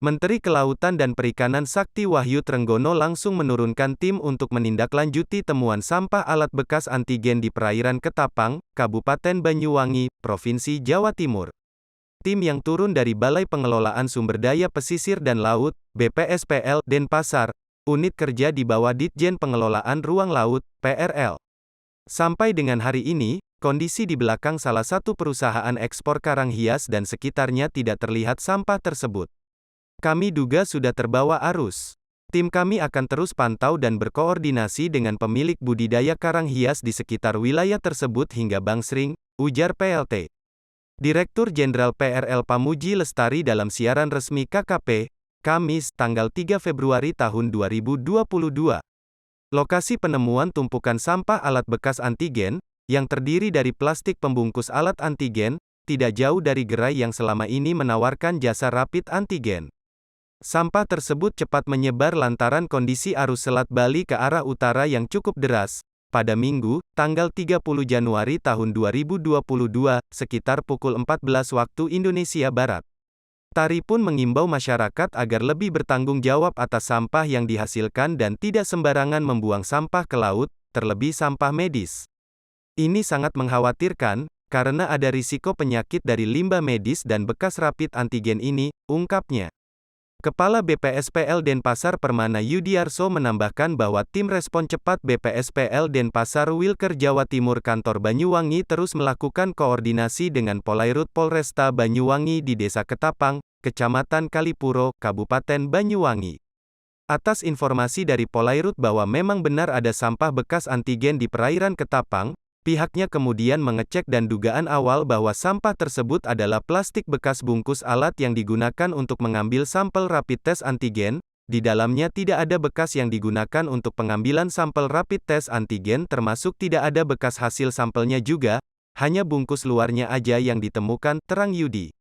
Menteri Kelautan dan Perikanan Sakti Wahyu Trenggono langsung menurunkan tim untuk menindaklanjuti temuan sampah alat bekas antigen di perairan Ketapang, Kabupaten Banyuwangi, Provinsi Jawa Timur. Tim yang turun dari Balai Pengelolaan Sumber Daya Pesisir dan Laut, BPSPL, Denpasar, unit kerja di bawah Ditjen Pengelolaan Ruang Laut, PRL. Sampai dengan hari ini, kondisi di belakang salah satu perusahaan ekspor karang hias dan sekitarnya tidak terlihat sampah tersebut. Kami duga sudah terbawa arus. Tim kami akan terus pantau dan berkoordinasi dengan pemilik budidaya karang hias di sekitar wilayah tersebut hingga bangsring, ujar PLT. Direktur Jenderal PRL Pamuji Lestari dalam siaran resmi KKP, Kamis, tanggal 3 Februari tahun 2022. Lokasi penemuan tumpukan sampah alat bekas antigen, yang terdiri dari plastik pembungkus alat antigen, tidak jauh dari gerai yang selama ini menawarkan jasa rapid antigen. Sampah tersebut cepat menyebar lantaran kondisi arus Selat Bali ke arah utara yang cukup deras. Pada Minggu, tanggal 30 Januari tahun 2022, sekitar pukul 14 waktu Indonesia Barat. Tari pun mengimbau masyarakat agar lebih bertanggung jawab atas sampah yang dihasilkan dan tidak sembarangan membuang sampah ke laut, terlebih sampah medis. Ini sangat mengkhawatirkan, karena ada risiko penyakit dari limbah medis dan bekas rapid antigen ini, ungkapnya. Kepala BPSPL Denpasar Permana Yudiarso menambahkan bahwa tim respon cepat BPSPL Denpasar Wilker Jawa Timur Kantor Banyuwangi terus melakukan koordinasi dengan Polairut Polresta Banyuwangi di Desa Ketapang, Kecamatan Kalipuro, Kabupaten Banyuwangi. Atas informasi dari Polairut bahwa memang benar ada sampah bekas antigen di perairan Ketapang, pihaknya kemudian mengecek dan dugaan awal bahwa sampah tersebut adalah plastik bekas bungkus alat yang digunakan untuk mengambil sampel rapid test antigen. Di dalamnya tidak ada bekas yang digunakan untuk pengambilan sampel rapid test antigen termasuk tidak ada bekas hasil sampelnya juga, hanya bungkus luarnya aja yang ditemukan, terang Yudi.